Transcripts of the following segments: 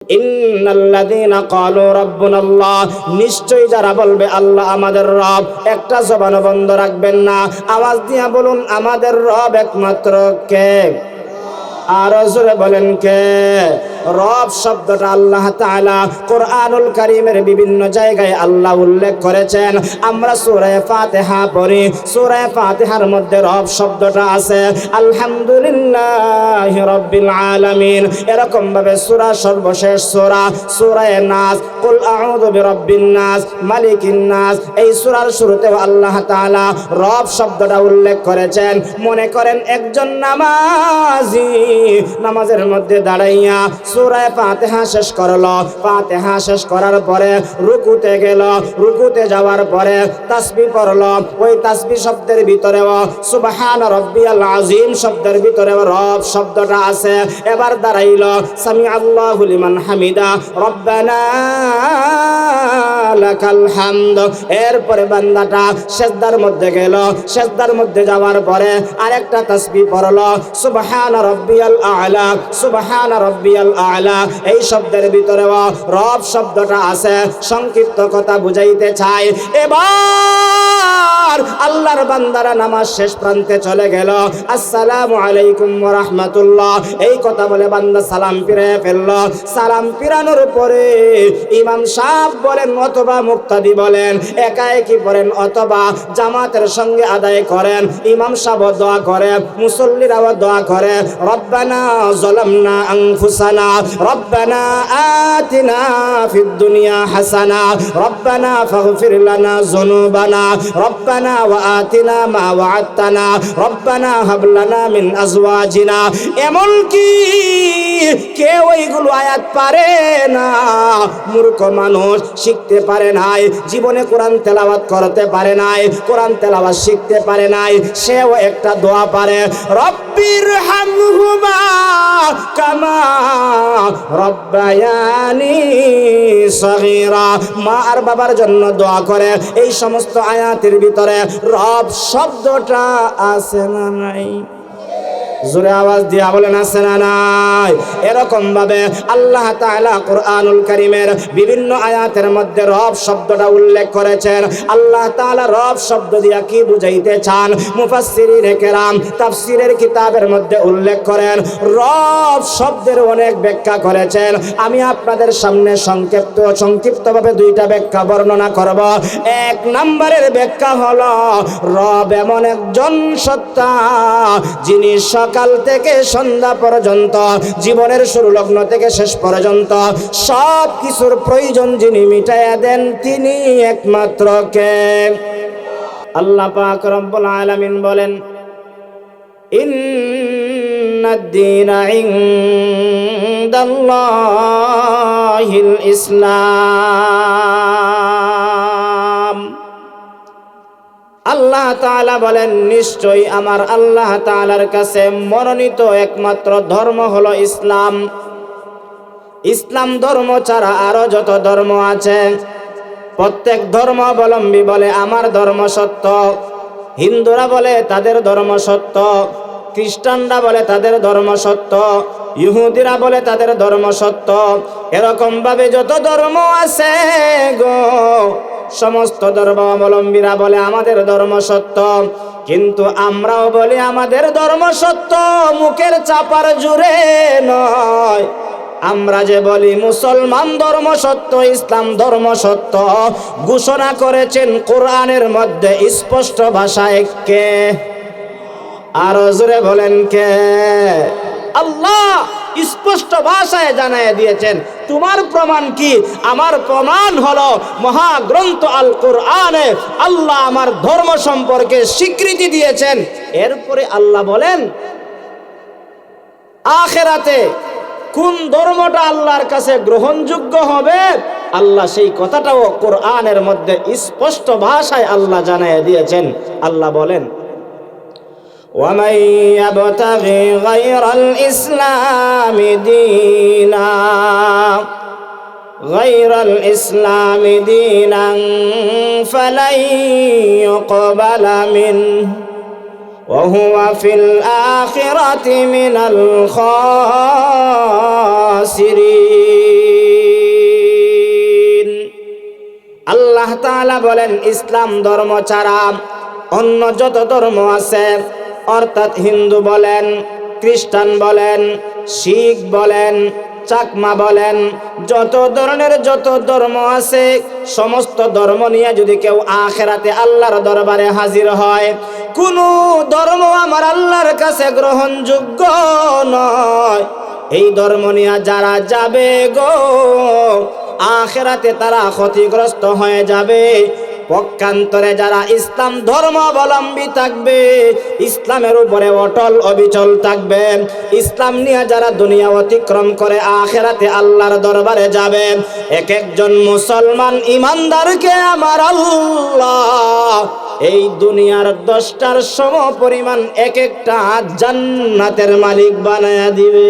ইন্নাল্লাযীনা ক্বালু রাব্বুনাল্লাহ, নিশ্চয়ই যারা বলবে আল্লাহ আমাদের রব, একটা জবান বন্ধ রাখবেন না, আওয়াজ দিয়া বলুন আমাদের রব একমাত্র কে? আরো জোরে বলেন কে? রব শব্দটা আল্লাহ তাআলা কোরআনুল কারীমের বিভিন্ন জায়গায় আল্লাহ উল্লেখ করেছেন। আমরা সূরা ফাতিহা পড়ি, সূরা ফাতিহার মধ্যে রব শব্দটা আছে। আলহামদুলিল্লাহি রাব্বিল আলামিন, এরকম ভাবে সূরা সর্বশেষ সূরা নাস, কুল আউযু বিরাব্বিন নাস মালিকিন নাস, এই সূরার শুরুতেও আল্লাহ তাআলা রব শব্দটা উল্লেখ করেছেন। মনে করেন একজন নামাজি নামাজের মধ্যে দাঁড়াইয়া সূরা ফাতিহা শেষ করলো, ফাতিহা শেষ করার পরে রুকুতে গেল, রুকুতে যাওয়ার পরে তাসবিহ পড়লো, ওই তাসবিহ শব্দের ভিতরেও সুবহান রাব্বিয়াল আযীম শব্দের ভিতরেও রব শব্দটা আছে। এবার দাঁড়াইলো, সামি আল্লাহু লিমান হামিদা রব্বানা লাকাল হামদ। এরপরে বান্দাটা সিজদার মধ্যে গেল, সিজদার মধ্যে যাওয়ার পরে আরেকটা তাসবিহ পড়লো, সুবহান রাব্বিয়াল আ'লা, সুবহান রাব্বিয়াল আ'লা। এই শব্দের ভিতরেও রব শব্দটা আছে। সংক্ষিপ্ত কথা বুঝাইতে চাই, এবার আল্লাহর বান্দারা নামাজ শেষ প্রান্তে চলে গেল, আসসালামু আলাইকুম ওয়া রাহমাতুল্লাহ এই কথা বলে বান্দা সালাম ফিরিয়ে ফেলল। সালাম ফিরানোর পরে ইমাম সাহেব বলেন অথবা মুক্তাদি বলেন, একা একই পড়েন অথবা জামাতের সঙ্গে আদায় করেন, ইমাম সাহেব দোয়া করে, মুসল্লিরাও দোয়া করে, রব্বানা যালামনা আনফুসানা রব্বানা আতিনা ফিদ দুনিয়া হাসানা রব্বানা ফাগফির লানা যুনুবানা রব্বানা ওয়া আতিনা মা ওয়া'আদতানা রব্বানা হাব লানা মিন আজওয়াজিনা। এমন কি কেউ এইগুলো আয়াত পারে না? মূর্খ মানুষ, শিখতে পারে নাই, জীবনে কোরআন তেলাওয়াত করতে পারে নাই, কোরআন তেলাওয়াত শিখতে পারে নাই, সেও একটা দোয়া পারে, রব্বির হামহুমা কামা রব্বায়ানি সগীরা। মা আর বাবার জন্য দোয়া করে। এই সমস্ত আয়াতের ভিতরে রব শব্দটা আছে না নাই? জোরে আওয়াজ দিয়া বলেন আছে না নাই? এরকম ভাবে আল্লাহ তাআলা কোরআনুল কারীমের বিভিন্ন আয়াতের মধ্যে রব শব্দটা উল্লেখ করেছেন। আল্লাহ তাআলা রব শব্দ দিয়া কি বুঝাইতে চান মুফাসসিরিনে কেরাম তাফসীরের কিতাবের মধ্যে উল্লেখ করেন। রব শব্দের অনেক ব্যাখ্যা করেছেন। আমি আপনাদের সামনে সংক্ষিপ্তভাবে দুইটা ব্যাখ্যা বর্ণনা করব। এক নম্বরের ব্যাখ্যা হলো, রব এমন একজন সত্তা যিনি সকাল থেকে সন্ধ্যা পর্যন্ত, জীবনের শুরু লগ্ন থেকে শেষ পর্যন্ত সব কিছুর প্রয়োজন যিনি মিটাইয়া দেন, তিনি একমাত্র কে? আল্লাহ পাক রব্বুল আলামিন বলেন, ইন্নাদ-দীনা ইনদাল্লাহিল ইসলাম। আল্লাহ তাআলা বলেন, নিশ্চয়ই আমার আল্লাহ তাআলার কাছে মনোনীত একমাত্র ধর্ম হলো ইসলাম। ইসলাম ধর্ম ছাড়া আরো যত ধর্ম আছে, প্রত্যেক ধর্মাবলম্বী বলে আমার ধর্ম সত্য, হিন্দুরা বলে তাদের ধর্ম সত্য, খ্রিস্টানরা বলে তাদের ধর্ম সত্য, ইহুদিরা বলে তাদের ধর্ম সত্য। এরকম ভাবে যত ধর্ম আছে গো, সমস্ত ধর্মাবলম্বীরা বলে আমাদের ধর্ম সত্য, কিন্তু আমরাও বলি আমাদের ধর্ম সত্য, মুখের চাপার জোরে নয়। আমরা যে বলি মুসলমান ধর্ম সত্য, ইসলাম ধর্ম সত্য, ঘোষণা করেছেন কোরআনের মধ্যে স্পষ্ট ভাষায় কে? আরো জোরে বলেন কে? আল্লাহ স্পষ্ট ভাষায় জানায় দিয়েছেন। তোমার প্রমাণ কি? আমার প্রমাণ হলো মহাগ্রন্থ আল কোরআনে আল্লাহ আমার ধর্ম সম্পর্কে স্বীকৃতি দিয়েছেন। এরপরে আল্লাহ বলেন, আখিরাতে কোন ধর্মটা আল্লাহর কাছে গ্রহণযোগ্য হবে, আল্লাহ সেই কথাটাও কোরআনের মধ্যে স্পষ্ট ভাষায় আল্লাহ জানায় দিয়েছেন। আল্লাহ বলেন, وَمَن يَبْتَغِي غَيْرَ الْإِسْلَامِ دِينًا فَلَن يُقْبَلَ مِنْهُ وَهُوَ فِي الْآخِرَةِ مِنَ الْخَاسِرِينَ। আল্লাহ তাআলা বলেন ইসলাম ধর্ম ছাড়া অন্য যত ধর্ম আছে, অর্থাৎ হিন্দু বলেন, খ্রিস্টান বলেন, শিখ বলেন, চাকমা বলেন, যত ধরনের যত ধর্ম আছে, সমস্ত ধর্ম নিয়ে যদি কেউ আখিরাতে আল্লাহর দরবারে হাজির হয়, কোনো ধর্ম আমার আল্লাহর কাছে গ্রহণযোগ্য নয়। এই ধর্ম নিয়ে যারা যাবে গো আখিরাতে তারা ক্ষতিগ্রস্ত হয়ে যাবে। পক্ষান্তরে যারা ইসলাম ধর্মাবলম্বী থাকবে, ইসলামের উপরে অটল অবিচল থাকবে, ইসলাম নিয়ে যারা দুনিয়া অতিক্রম করে আখিরাতে আল্লাহর দরবারে যাবে, এক একজন মুসলমান ইমানদারকে আমার আল্লাহ এই দুনিয়ার 10টার সম পরিমাণ এক একটা জান্নাতের মালিক বানায়া দিবে।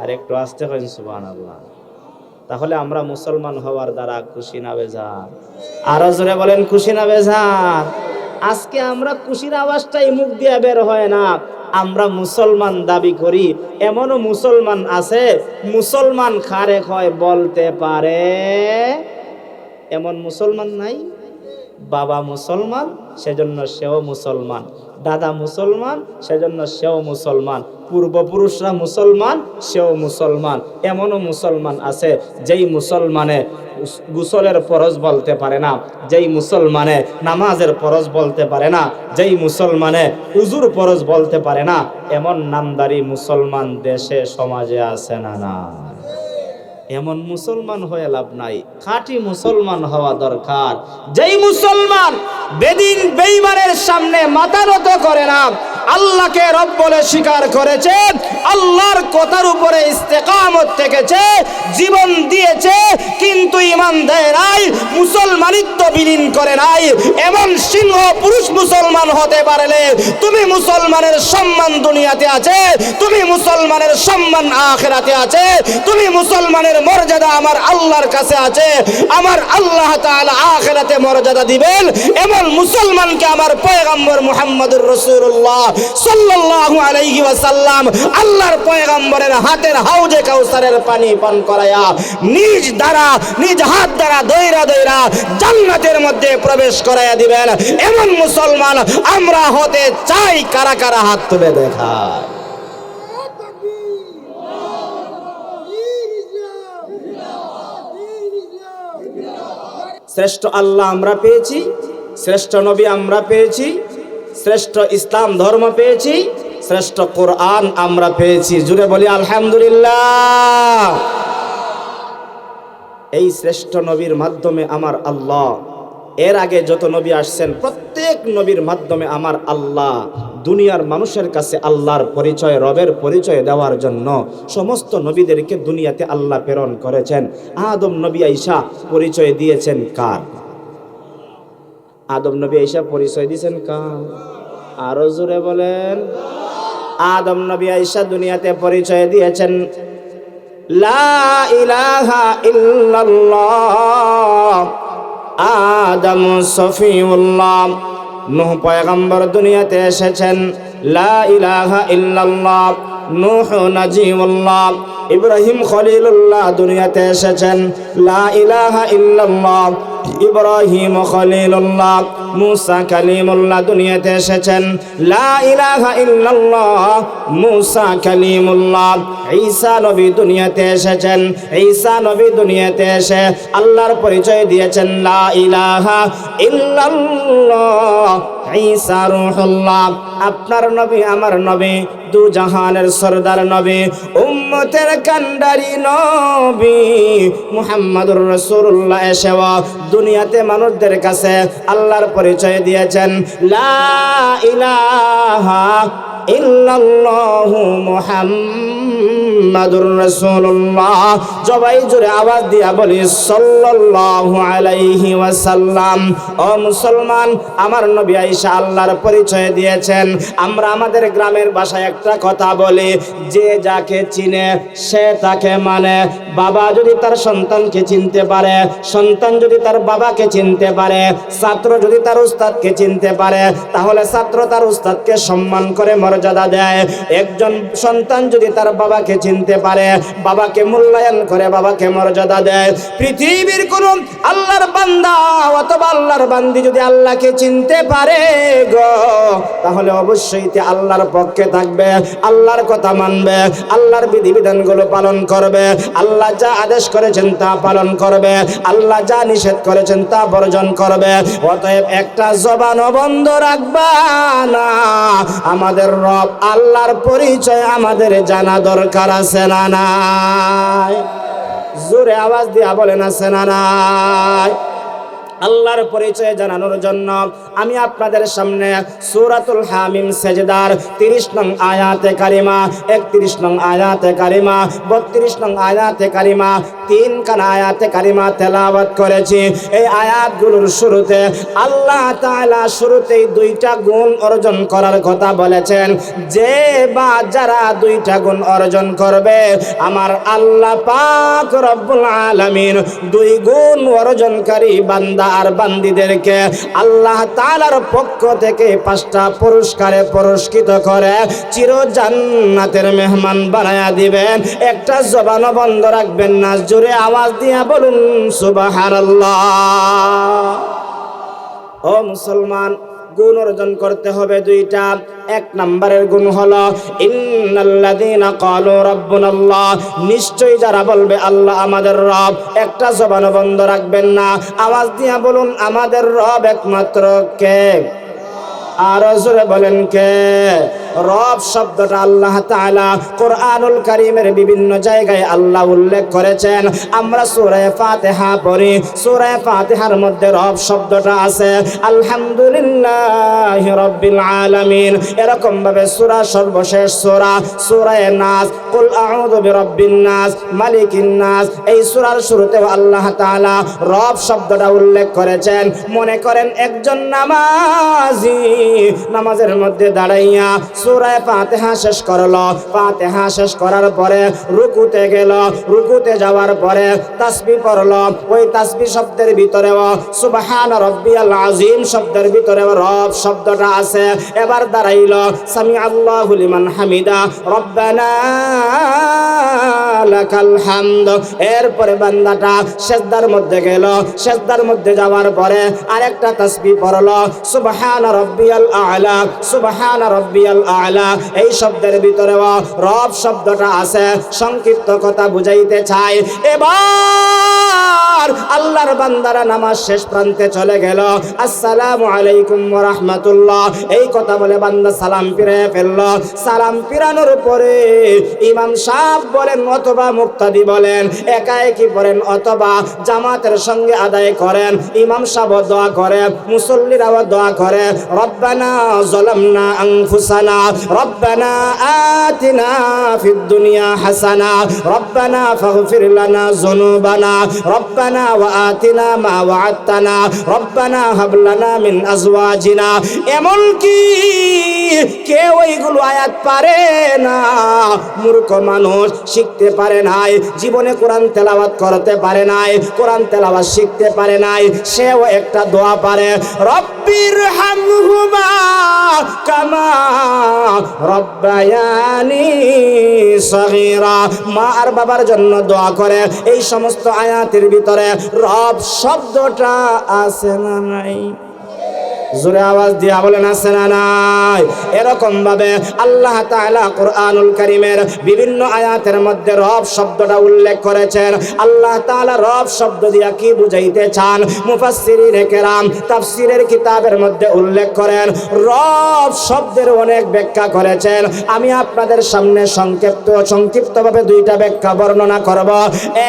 আর একটু আসতে হয় সুবহানাল্লাহ। তাহলে আমরা মুসলমান হওয়ার দ্বারা খুশি না বেজার? আরো জোরে বলেন খুশি না বেজার? আজকে আমরা খুশির আওয়াজটাই মুখ দিয়ে বের হয় না। আমরা মুসলমান দাবি করি, এমনও মুসলমান আছে মুসলমান খারে হয় বলতে পারে, এমন মুসলমান নাই? বাবা মুসলমান সেজন্য সেও মুসলমান, দাদা মুসলমান সেজন্য সেও মুসলমান, পূর্বপুরুষরা মুসলমান সেও মুসলমান। এমনও মুসলমান আছে যেই মুসলমানে গোসলের ফরজ বলতে পারে না, যেই মুসলমানে নামাজের ফরজ বলতে পারে না, যেই মুসলমানে উজুর ফরজ বলতে পারে না, এমন নামদারি মুসলমান দেশে সমাজে আছে না? না, এমন মুসলমান হয়ে লাভ নাই, খাঁটি মুসলমান হওয়া দরকার। যেই মুসলমান বেদিন বেঈমানের সামনে মাথা নত করে না, আল্লাহকে রব বলে স্বীকার করেছে, আল্লাহর কথার উপরে ইস্তেকামত থেকেছে, জীবন দিয়েছে, কিন্তু ঈমান দেয় নাই, মুসলমানিত্ব বিলীন করে নাই, এমন সিংহ পুরুষ মুসলমান হতে পারলে তুমি মুসলমানের সম্মান দুনিয়াতে আছে, তুমি মুসলমানের সম্মান আখিরাতে আছে, তুমি মুসলমানের মর্যাদা আমার আল্লাহর কাছে আছে, আমার আল্লাহ তাআলা আখিরাতে মর্যাদা দিবেন। এমন মুসলমানকে আমার পয়গম্বর মুহাম্মদুর রাসূলুল্লাহ সাল্লাল্লাহু আলাইহি ওয়াসাল্লাম আল্লাহর পয়গম্বরের হাতের হাউজে কাউসারের পানি পান করায়া নিজ দ্বারা নিজ হাত দ্বারা দইরা দইরা জান্নাতের মধ্যে প্রবেশ করায়া দিবেন। এমন মুসলমান আমরা হতে চাই, কারা কারা হাত তুলে দেখায়। শ্রেষ্ঠ আল্লাহ আমরা পেয়েছি, শ্রেষ্ঠ নবী আমরা পেয়েছি, শ্রেষ্ঠ ইসলাম ধর্ম পেয়েছি, শ্রেষ্ঠ কোরআন আমরা পেয়েছি। জুড়ে বলি আলহামদুলিল্লাহ। এই শ্রেষ্ঠ নবীর মাধ্যমে আমার আল্লাহ, এর আগে যত নবী আসছেন প্রত্যেক নবীর মাধ্যমে আমার আল্লাহ দুনিয়ার মানুষের কাছে আল্লাহর পরিচয়, রবের পরিচয় দেওয়ার জন্য সমস্ত নবীদেরকে দুনিয়াতে আল্লাহ প্রেরণ করেছেন। আদম নবী আইসা পরিচয় দিয়েছেন কার? আদম নবী আইসা পরিচয় দিয়েছেন কার? আরো জোরে বলেন। আদম নবী আইসা দুনিয়াতে পরিচয় দিয়েছেন লা ইলাহা ইল্লাল্লাহ, আদম সফিউল্লাহ। নূহ পয়গম্বর দুনিয়াতে এসেছেন লা ইলাহা ইল্লাল্লাহ, নূহ নাজিউল্লাহ। ইব্রাহিম খলিলুল্লাহ দুনিয়াতে এসেছেন লা ইলাহা ইল্লাল্লাহ, ইব্রাহিম খলিলুল্লাহ। মুসা কালিমুল্লাহ দুনিয়াতে এসেছেন লা ইলাহা ইল্লাল্লাহ, মুসা কালিমুল্লাহ। ঈসা নবী দুনিয়াতে এসেছেন, ঈসা নবী দুনিয়াতে এসে আল্লাহর পরিচয় দিয়েছেন লা ইলাহা ইল্লাল্লাহ, ঈসা রূহুল্লাহ। আপনার নবী আমার নবী, দু জাহানের সরদার নবী, উম্মতের কান্ডারি নবী মুহাম্মদুর রাসূলুল্লাহ এসেও দুনিয়াতে মানুষদের কাছে আল্লাহর পরিচয় দিয়েছেন লা ইলাহা ইল্লাল্লাহু মুহাম্মাদুর রাসূলুল্লাহ। সবাই জোরে আওয়াজ দিয়া বলি সাল্লাল্লাহু আলাইহি ওয়াসাল্লাম। ও মুসলমান, আমার নবী আয়েশা আল্লাহর পরিচয় দিয়েছেন। আমরা আমাদের গ্রামের ভাষায় একটা কথা বলি, যে যাকে চিনে সে তাকে মানে। বাবা যদি তার সন্তানকে চিনতে পারে, সন্তান যদি তার বাবাকে চিনতে পারে, ছাত্র যদি তার উস্তাদকে চিনতে পারে, তাহলে ছাত্র তার উস্তাদকে সম্মান করে মর্যাদা মর্যাদা দেয়। একজন সন্তান যদি তার বাবাকে চিনতে পারে, বাবাকে মূল্যায়ন করে, বাবাকে মর্যাদা দেয়, পৃথিবীর কোন আল্লাহর বান্দা অথবা আল্লাহর বান্দি যদি আল্লাহকে চিনতে পারে গো, তাহলে অবশ্যই তে আল্লাহর পক্ষে থাকবে, আল্লাহর কথা মানবে, আল্লাহর বিধিবিধানগুলো পালন করবে, আল্লাহ যা আদেশ করেছেন তা পালন করবে, আল্লাহ যা নিষেধ করেছেন তা বর্জন করবে। অতএব একটা জবানও বন্ধ রাখবা না। আমাদের রব আল্লাহর পরিচয় আমাদের জানা দরকার আছে না নাই? জোরে আওয়াজ দিয়া বলেন আছে না নাই? আল্লাহর পরিচয় জানানোর জন্য আমি আপনাদের সামনে সূরাতুল হামিম সেজদার 30 নং আয়াতে কারিমা, 31 নং আয়াতে কারিমা, 32 নং আয়াতে কারিমা, 3 খানা আয়াতে কারিমা তেলাওয়াত করেছি। এই আয়াতগুলোর শুরুতে আল্লাহ তাআলা শুরুতেই 2টা গুণ অর্জন করার কথা বলেছেন। যে বা যারা 2টা গুণ অর্জন করবে, আমার আল্লাহ পাক রব্বুল আলামিন 2 গুণ অর্জনকারী বান্দা আর বান্দীদেরকে আল্লাহ তাআলার পক্ষ থেকে 5টা পুরস্কারে পুরস্কৃত করে চির জান্নাতের মেহমান বানায়া দিবেন। একটা জবানও বন্ধ রাখবেন না। জোরে আওয়াজ দিয়া বলুন সুবহানাল্লাহ। ও মুসলমান, গুণ অর্জন করতে হবে 2টা। 1 নম্বরের গুণ হলো ইন্নাল্লাযীনা ক্বালু রাব্বুনাল্লাহ, নিশ্চয়ই যারা বলবে আল্লাহ আমাদের রব, একটা জবান বন্ধ রাখবেন না। আওয়াজ দিয়া বলুন আমাদের রব একমাত্র কে? আরো জোরে বলেন কে? রব শব্দটা আল্লাহ তাআলা কোরআনুল কারীমের বিভিন্ন জায়গায় আল্লাহ উল্লেখ করেছেন। আমরা সূরা ফাতিহা পড়ি, সূরা ফাতিহার মধ্যে রব শব্দটা আছে। আলহামদুলিল্লাহি রাব্বিল আলামিন, এরকম ভাবে সূরা সর্বশেষ সূরা নাস, কুল আউযু বিরাব্বিন নাস, মালিকিন নাস, এই সূরার শুরুতেও আল্লাহ তাআলা রব শব্দটা উল্লেখ করেছেন। মনে করেন একজন নামাজি নামাজের মধ্যে দাঁড়াইয়া সূরা ফাতিহা শেষ করলো, ফাতিহা শেষ করার পরে রুকুতে গেল, রুকুতে যাওয়ার পরে তাসবিহ পড়লো, ওই তাসবিহ শব্দের ভিতরেও সুবহান রাব্বিয়াল আযীম শব্দের ভিতরেও রব শব্দটা আছে। এবার দাঁড়াইলো, সামি আল্লাহু লিমান হামিদা, রব্বানা লাকাল হামদ। এরপরে বান্দাটা সিজদার মধ্যে গেল, সিজদার মধ্যে যাওয়ার পরে আরেকটা তাসবিহ পড়লো, সুবহান রাব্বিয়াল আ'লা, সুবহান রাব্বিয়াল আ'লা। এই শব্দের ভিতরেও রব শব্দটা আছে। সংক্ষিপ্ত কথা বুঝাইতে চাই, এবার আল্লাহর বান্দারা নামাজ শেষ প্রান্তে চলে গেল, আসসালামু আলাইকুম ওয়া রাহমাতুল্লাহ এই কথা বলে বান্দা সালাম ফিরিয়ে ফেলল। সালাম ফিরানোর পরে ইমাম সাহেব বলেন অথবা মুক্তাদি বলেন, একাএকি পড়েন অথবা জামাতের সঙ্গে আদায় করেন, ইমাম সাহেব দোয়া করে, মুসল্লিরাও দোয়া করে, রব্বানা যালামনা আনফুসানা, রব্বানা আতিনা ফিদ দুনিয়া হাসানা, রব্বানা ফাগফির লানা যুনুবানা, রব্বানা ওয়া আতিনা মা ওয়া'আদতানা, রব্বানা হাব লানা মিন আজওয়াজিনা। এমন কি কেউ এইগুলো আয়াত পারে না? মূর্খ মানুষ, শিখতে পারে নাই, জীবনে কোরআন তেলাওয়াত করতে পারে নাই, কোরআন তেলাওয়াত শিখতে পারে নাই, সেও একটা দোয়া পারে, রব্বির হামহুমা কামা রব্বায়ানি সগীরা। মা আর বাবার জন্য দোয়া করে। এই সমস্ত আয়াতের ভিতরে রব শব্দটা আছে না নাই? জোরে আওয়াজ দিয়া বলেন আছে না নাই? এরকম ভাবে আল্লাহ তাআলা কোরআনুল কারীমের বিভিন্ন আয়াতের মধ্যে রব শব্দটা উল্লেখ করেছেন। আল্লাহ তাআলা রব শব্দ দিয়া কি বুঝাইতে চান, মুফাসসিরিনে কেরাম তাফসীরের কিতাবের মধ্যে উল্লেখ করেন। রব শব্দের অনেক ব্যাখ্যা করেছেন। আমি আপনাদের সামনে সংক্ষিপ্তভাবে 2টা ব্যাখ্যা বর্ণনা করব।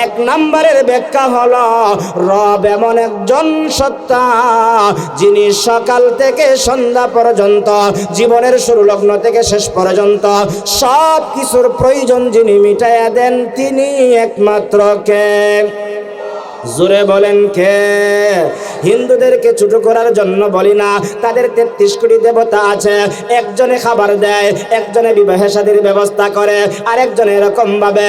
1 নম্বরের ব্যাখ্যা হলো, রব এমন একজন সত্তা যিনি সকাল থেকে সন্ধ্যা পর্যন্ত, জীবনের শুরু লগ্ন থেকে শেষ পর্যন্ত সব কিছুর প্রয়োজন যিনি মিটাইয়া দেন, তিনি একমাত্র কে? জোরে বলেন কে? হিন্দুদেরকে ছোট করার জন্য বলি না, তাদের 33 কোটি দেবতা আছে। একজনে খাবার দেয়, একজনে বিবাহ শাদীর ব্যবস্থা করে, আরেকজনে এরকম ভাবে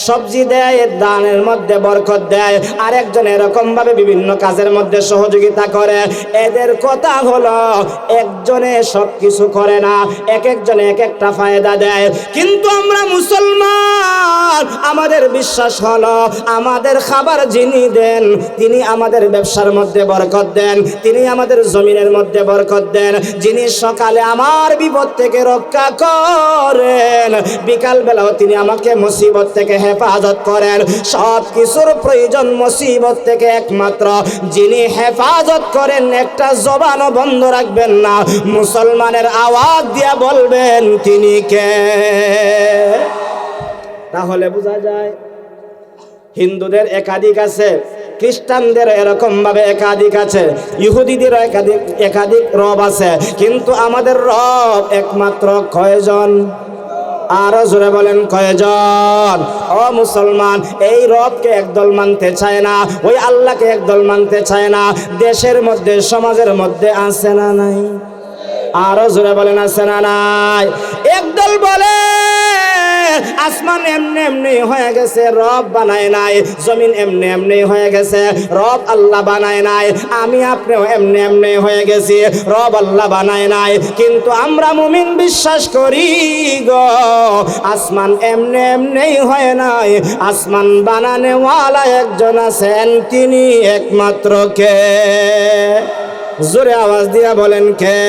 সবজি দেয়, দানের মধ্যে বরকত দেয়, আর একজন এরকম ভাবে বিভিন্ন কাজের মধ্যে সহযোগিতা করে। এদের কথা হলো একজনে সবকিছু করে না, এক একজনে এক একটা ফায়দা দেয়। কিন্তু আমরা মুসলমান, আমাদের বিশ্বাস হলো আমাদের খাবার যিনি দেন তিনি আমাদের ব্যবসার মধ্যে বরকত দেন, তিনি আমাদের জমিনের মধ্যে বরকত দেন, যিনি সকালে আমার বিপদ থেকে রক্ষা করেন, বিকাল বেলাও তিনি আমাকে মুসিবত থেকে হেফাজত করেন। সব কিছুর প্রয়োজন মুসিবত থেকে একমাত্র যিনি হেফাজত করেন, একটা জবানও বন্ধ রাখবেন না, মুসলমানের আওয়াজ দিয়া বলবেন তিনি কে। তাহলে বোঝা যায় হিন্দুদের একাধিক আছে, খ্রিস্টানদের এরকম ভাবে একাধিক আছে, ইহুদিদের একাধিক রব আছে, কিন্তু আমাদের রব একমাত্র কয়জন? আরো জোরে বলেন কয়জন? ও মুসলমান, এই রবকে একদল মানতে চায় না, ওই আল্লাহকে একদল মানতে চায় না। দেশের মধ্যে সমাজের মধ্যে আছে না নাই? আরো জোরে বলেন আছে না নাই? একদল বলে আসমান এমনি এমনি হয়ে গেছে, রব বানায় নাই, জমিন এমনি এমনি হয়ে গেছে, রব আল্লাহ বানায় নাই, আমি আপনিও এমনি এমনি হয়ে গেছি, রব আল্লাহ বানায় নাই। কিন্তু আমরা মুমিন বিশ্বাস করি গো, আসমান এমনি এমনি হয় নাই, আসমান বানানেওয়ালা একজন আছেন, তিনি একমাত্র কে? জোরে আওয়াজ দিয়া বলেন কে?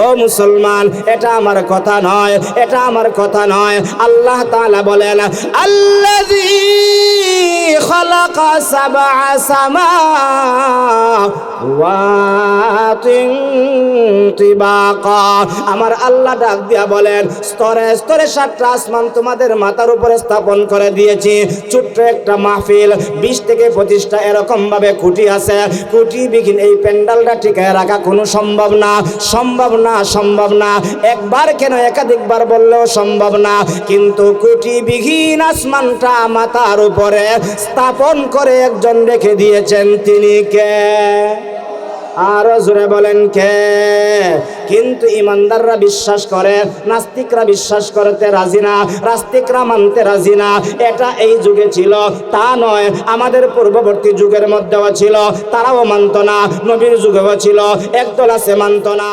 ও মুসলমান, এটা আমার কথা নয়, এটা আমার কথা নয়। আল্লাহ তাআলা বলেন আল্লাযী খালাকা সাবআ সামাওয়াতিন তিবাকা। আমার আল্লাহ ডাক দিয়া বলেন স্তরে স্তরে 7টা আসমান তোমাদের মাথার উপরে স্থাপন করে দিয়েছি। ছোট্ট একটা মাহফিল, 20 থেকে 25টা এরকম ভাবে খুঁটি আছে, খুঁটি বিঘিন এই প্যান্ডেলটা টিকায় রাখা কোনো সম্ভব না, সম্ভব না, সম্ভব না। একবার কেন একাধিকবার বললেও সম্ভব না। কিন্তু খুঁটি বিঘিন আসমানটা মাথার উপরে স্থাপন করে একজন রেখে দিয়েছেন, তিনি কে? আরো জোরে বলেন কে? কিন্তু ইমানদাররা বিশ্বাস করে, নাস্তিকরা বিশ্বাস করতে রাজি না, নাস্তিকরা মানতে রাজি না। এটা এই যুগে ছিল তা নয়, আমাদের পূর্ববর্তী যুগের মধ্যেও ছিল, তারাও মানত না। নবীর যুগেও ছিল, একদল আছে মানত না।